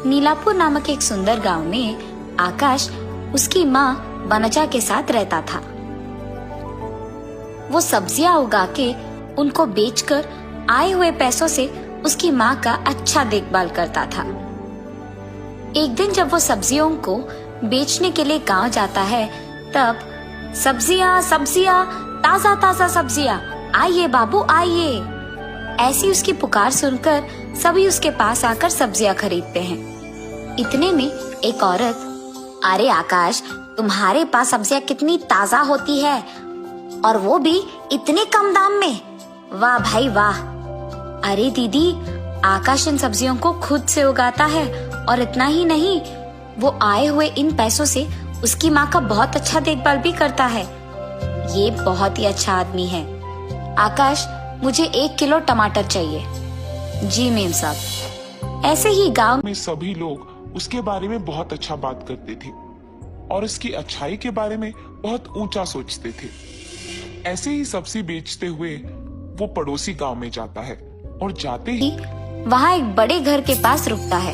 नीलापुर नामक एक सुंदर गांव में आकाश उसकी माँ वनजा के साथ रहता था। वो सब्जियां उगा के उनको बेचकर आए हुए पैसों से उसकी माँ का अच्छा देखभाल करता था। एक दिन जब वो सब्जियों को बेचने के लिए गांव जाता है, तब सब्जियां सब्जियां ताजा ताजा सब्जियां, आइए बाबू आइए, ऐसी उसकी पुकार सुनकर सभी उसके पास आकर सब्जियां खरीदते हैं। इतने में एक औरत, अरे आकाश, तुम्हारे पास सब्जियां कितनी ताजा होती है और वो भी इतने कम दाम में, वाह भाई वाह। अरे दीदी, आकाश इन सब्जियों को खुद से उगाता है और इतना ही नहीं, वो आए हुए इन पैसों से उसकी माँ का बहुत अच्छा देखभाल भी करता है। ये बहुत ही अच्छा आदमी है। आकाश, मुझे 1 किलो टमाटर चाहिए। जी मेम साहब। ऐसे ही गांव में सभी लोग उसके बारे में बहुत अच्छा बात करते थे और उसकी अच्छाई के बारे में बहुत ऊंचा सोचते थे। ऐसे ही सब्जी बेचते हुए वो पड़ोसी गांव में जाता है और जाते ही वहाँ एक बड़े घर के पास रुकता है।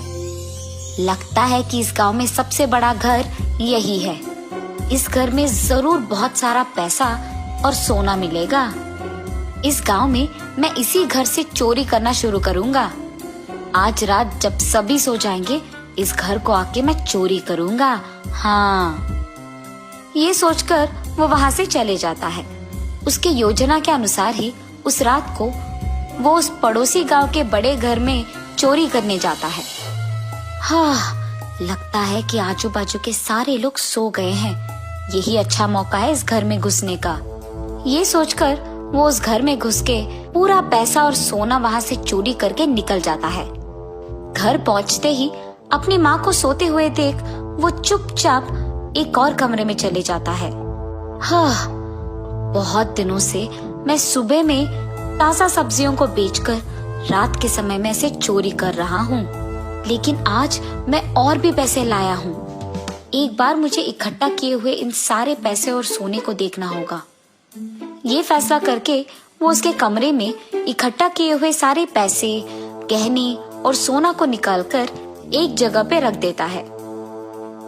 लगता है कि इस गांव में सबसे बड़ा घर यही है। इस घर में जरूर बहुत सारा पैसा और सोना मिलेगा। इस गांव में मैं इसी घर से चोरी करना शुरू करूंगा। आज रात जब सभी सो जाएंगे, इस घर को आके मैं चोरी करूंगा। हाँ, ये सोचकर वो वहाँ से चले जाता है। उसके योजना के अनुसार ही उस रात को वो उस पड़ोसी गांव के बड़े घर में चोरी करने जाता है। हाँ, लगता है कि आजू बाजू के सारे लोग सो गए हैं। यही अच्छा मौका है इस घर में घुसने का। ये सोचकर वो उस घर में घुस के पूरा पैसा और सोना वहाँ से चोरी करके निकल जाता है। घर पहुँचते ही अपनी माँ को सोते हुए देख वो चुपचाप एक और कमरे में चले जाता है। हाँ, बहुत दिनों से मैं सुबह में ताजा सब्जियों को बेचकर रात के समय में से चोरी कर रहा हूँ, लेकिन आज मैं और भी पैसे लाया हूँ। एक बार मुझे इकट्ठा किए हुए इन सारे पैसे और सोने को देखना होगा। ये फैसला करके वो उसके कमरे में इकट्ठा किए हुए सारे पैसे, गहने और सोना को निकालकर एक जगह पे रख देता है।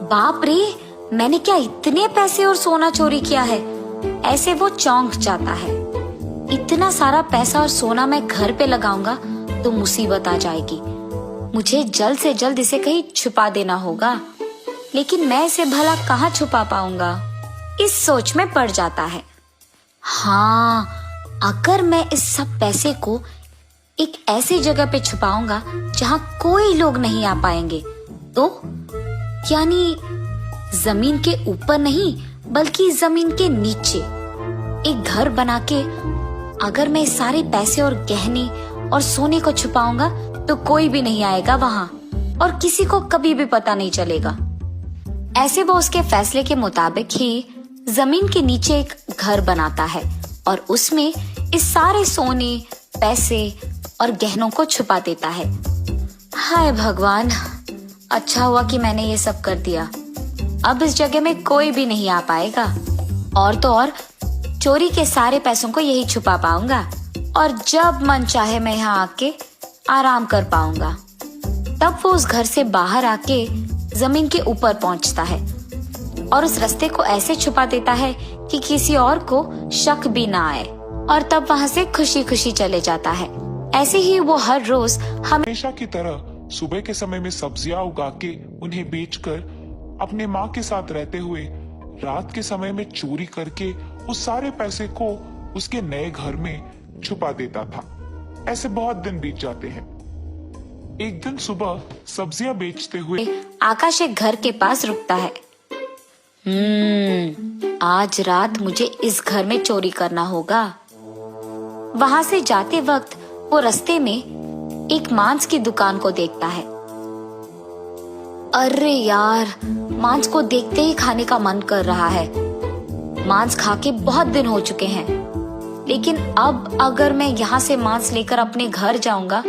बाप रे, मैंने क्या इतने पैसे और सोना चोरी किया है? ऐसे वो चौंक जाता है। इतना सारा पैसा और सोना मैं घर पे लगाऊंगा तो मुसीबत आ जाएगी। मुझे जल्द से जल्द इसे कहीं छुपा देना होगा, लेकिन मैं इसे भला कहाँ छुपा पाऊंगा? इस सोच में पड़ जाता है। हाँ, अगर मैं इस सब पैसे को एक ऐसी जगह पे छुपाऊंगा जहाँ कोई लोग नहीं आ पाएंगे, तो यानी जमीन के ऊपर नहीं बल्कि जमीन के नीचे एक घर बना के अगर मैं सारे पैसे और गहने और सोने को छुपाऊंगा तो कोई भी नहीं आएगा वहाँ और किसी को कभी भी पता नहीं चलेगा। ऐसे वो उसके फैसले के मुताबिक ही जमीन के नीचे एक घर बनाता है और उसमें इस सारे सोने, पैसे और गहनों को छुपा देता है। हाय भगवान, अच्छा हुआ कि मैंने ये सब कर दिया। अब इस जगह में कोई भी नहीं आ पाएगा और तो और चोरी के सारे पैसों को यही छुपा पाऊंगा और जब मन चाहे मैं यहाँ आके आराम कर पाऊंगा। तब वो उस घर से बाहर आके जमीन के ऊपर पहुंचता है और उस रास्ते को ऐसे छुपा देता है कि किसी और को शक भी ना आए और तब वहाँ से खुशी खुशी चले जाता है। ऐसे ही वो हर रोज हमेशा की तरह सुबह के समय में सब्जियां उगा के उन्हें बेचकर अपने माँ के साथ रहते हुए रात के समय में चोरी करके उस सारे पैसे को उसके नए घर में छुपा देता था। ऐसे बहुत दिन बीत जाते हैं। एक दिन सुबह सब्जियां बेचते हुए आकाश एक घर के पास रुकता है। आज रात मुझे इस घर में चोरी करना होगा। वहाँ से जाते वक्त वो रास्ते में एक मांस की दुकान को देखता है। अरे यार, मांस को देखते ही खाने का मन कर रहा है। मांस खा के बहुत दिन हो चुके हैं, लेकिन अब अगर मैं यहाँ से मांस लेकर अपने घर जाऊंगा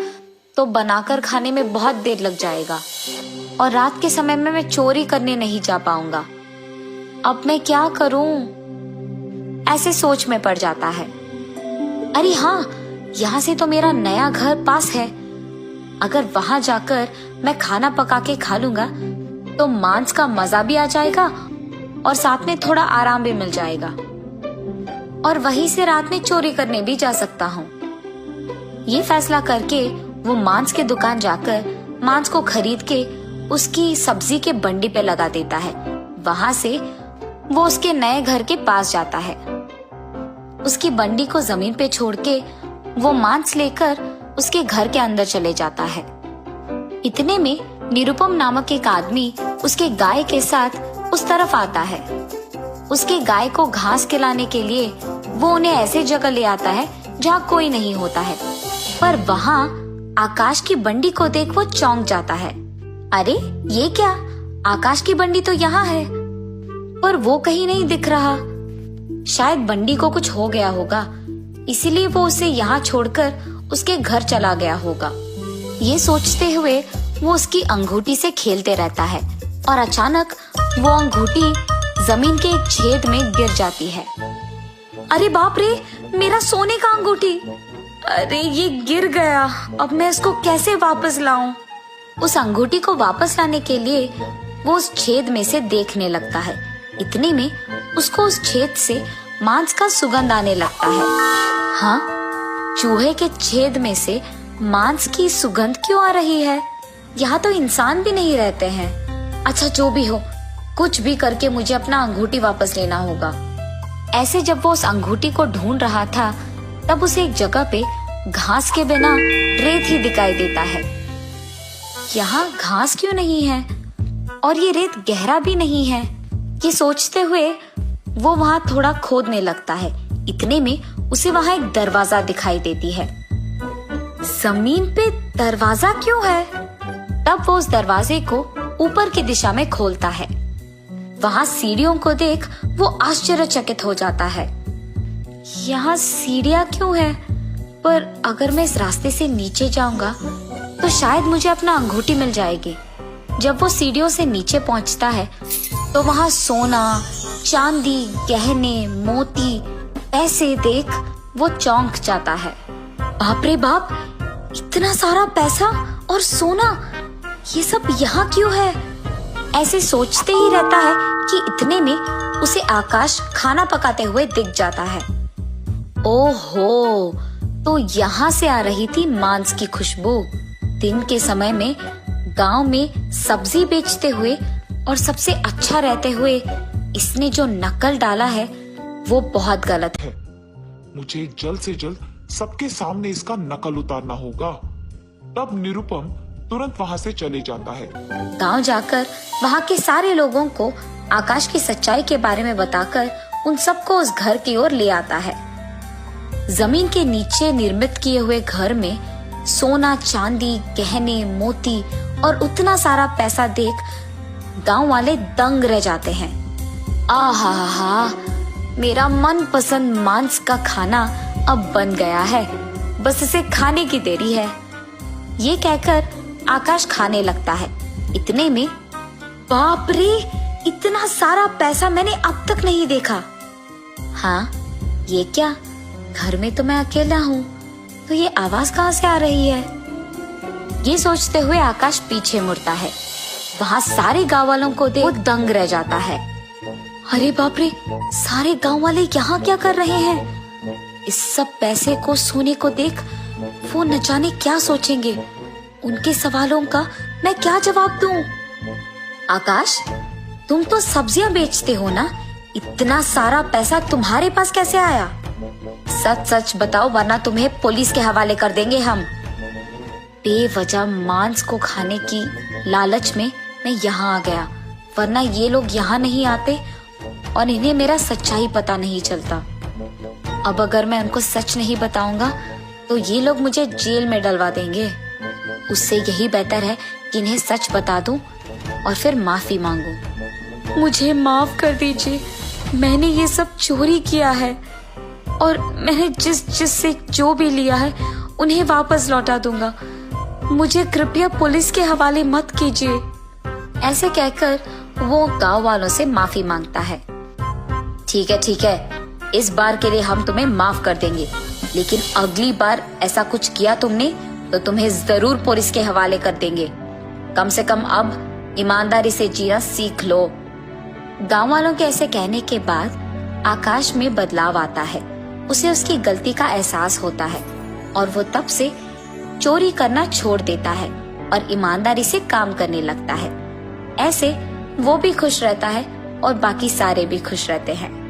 तो बनाकर खाने में बहुत देर लग जाएगा और रात के समय में मैं चोरी करने नहीं जा पाऊंगा। अब मैं क्या करूं? ऐसे सोच में पड़ जाता है। अरे हाँ, यहाँ से तो मेरा नया घर पास है। अगर वहां जाकर मैं खाना पका के खा लूंगा तो मांस का मजा भी आ जाएगा और साथ में थोड़ा आराम भी मिल जाएगा, और वहीं से रात में चोरी करने भी जा सकता हूँ। ये फैसला करके वो मांस के दुकान जाकर मांस को खरीद के उसकी सब्जी के बंडी पे लगा देता है। वहां से वो उसके नए घर के पास जाता है। उसकी बंडी को जमीन पे छोड़ के वो मांस लेकर उसके घर के अंदर चले जाता है। इतने में निरुपम नामक एक आदमी उसके गाय के साथ उस तरफ आता है। उसके गाय को घास खिलाने के लिए वो उन्हें ऐसे जगह ले आता है जहाँ कोई नहीं होता है, पर वहाँ आकाश की बंडी को देख वो चौंक जाता है। अरे ये क्या, आकाश की बंडी तो यहाँ है पर वो कहीं नहीं दिख रहा। शायद बंडी को कुछ हो गया होगा, इसीलिए वो उसे यहाँ छोड़कर उसके घर चला गया होगा। ये सोचते हुए वो उसकी अंगूठी से खेलते रहता है और अचानक वो अंगूठी जमीन के एक छेद में गिर जाती है। अरे बाप रे, मेरा सोने का अंगूठी! अरे ये गिर गया, अब मैं इसको कैसे वापस लाऊं? उस अंगूठी को वापस लाने के लिए वो उस छेद में से देखने लगता है। इतने में उसको उस छेद से मांस का सुगंध आने लगता है। हाँ, चूहे के छेद में से मांस की सुगंध क्यों आ रही है? यहाँ तो इंसान भी नहीं रहते हैं। अच्छा जो भी हो, कुछ भी करके मुझे अपना अंगूठी वापस लेना होगा। ऐसे जब वो उस अंगूठी को ढूंढ रहा था तब उसे एक जगह पे घास के बिना रेत ही दिखाई देता है। यहाँ घास क्यों नहीं है और ये रेत गहरा भी नहीं है? ये सोचते हुए वो वहाँ थोड़ा खोदने लगता है। इतने में उसे वहाँ एक दरवाजा दिखाई देती है। जमीन पे दरवाजा क्यों है? तब वो उस दरवाजे को ऊपर की दिशा में खोलता है। वहाँ सीढ़ियों को देख वो आश्चर्यचकित हो जाता है। यहाँ सीढ़ियाँ क्यों है? पर अगर मैं इस रास्ते से नीचे जाऊंगा तो शायद मुझे अपना अंगूठी मिल जाएगी। जब वो सीढ़ियों से नीचे पहुंचता है तो वहाँ सोना, चांदी, गहने, मोती, पैसे देख वो चौंक जाता है। बाप रे बाप, इतना सारा पैसा और सोना, ये सब यहाँ क्यों है? ऐसे सोचते ही रहता है कि इतने में उसे आकाश खाना पकाते हुए दिख जाता है। ओहो, तो यहाँ से आ रही थी मांस की खुशबू। दिन के समय में गांव में सब्जी बेचते हुए और सबसे अच्छा रहते हुए इसने जो नकल डाला है वो बहुत गलत है। मुझे जल्द से जल्द सबके सामने इसका नकल उतारना होगा। तब निरुपम तुरंत वहाँ से चले जाता है। गांव जाकर वहाँ के सारे लोगों को आकाश की सच्चाई के बारे में बताकर उन सबको उस घर की ओर ले आता है। जमीन के नीचे निर्मित किए हुए घर में सोना, चांदी, गहने, मोती और उतना सारा पैसा देख गांव वाले दंग रह जाते हैं। आहा, मेरा मनपसंद मांस का खाना अब बन गया है, बस इसे खाने की देरी है। ये कहकर आकाश खाने लगता है। इतने में बाप रे, इतना सारा पैसा मैंने अब तक नहीं देखा। हाँ, ये क्या, घर में तो मैं अकेला हूँ, तो ये आवाज कहाँ से आ रही है? ये सोचते हुए आकाश पीछे मुड़ता है। वहाँ सारे गांव वालों को देख वो दंग रह जाता है। अरे बाप रे, सारे गांव वाले यहाँ क्या कर रहे हैं? इस सब पैसे को, सोने को देख वो न जाने क्या सोचेंगे। उनके सवालों का मैं क्या जवाब दूं? आकाश, तुम तो सब्जियां बेचते हो ना, इतना सारा पैसा तुम्हारे पास कैसे आया? सच सच बताओ, वरना तुम्हें पुलिस के हवाले कर देंगे हम। बेवजह मांस को खाने की लालच में मैं यहाँ आ गया, वरना ये लोग यहाँ नहीं आते और इन्हें मेरा सच्चाई पता नहीं चलता। अब अगर मैं उनको सच नहीं बताऊंगा तो ये लोग मुझे जेल में डलवा देंगे। उससे यही बेहतर है कि इन्हें सच बता दूं और फिर माफी मांगूं। मुझे माफ कर दीजिए, मैंने ये सब चोरी किया है और मैंने जिस से जो भी लिया है उन्हें वापस लौटा दूंगा। मुझे कृपया पुलिस के हवाले मत कीजिए। ऐसे कहकर वो गांव वालों से माफी मांगता है। ठीक है, इस बार के लिए हम तुम्हें माफ कर देंगे, लेकिन अगली बार ऐसा कुछ किया तुमने तो तुम्हें जरूर पुलिस के हवाले कर देंगे। कम से कम अब ईमानदारी से जीना सीख लो। गांव वालों के ऐसे कहने के बाद आकाश में बदलाव आता है। उसे उसकी गलती का एहसास होता है और वो तब से चोरी करना छोड़ देता है और ईमानदारी से काम करने लगता है। ऐसे वो भी खुश रहता है और बाकी सारे भी खुश रहते हैं।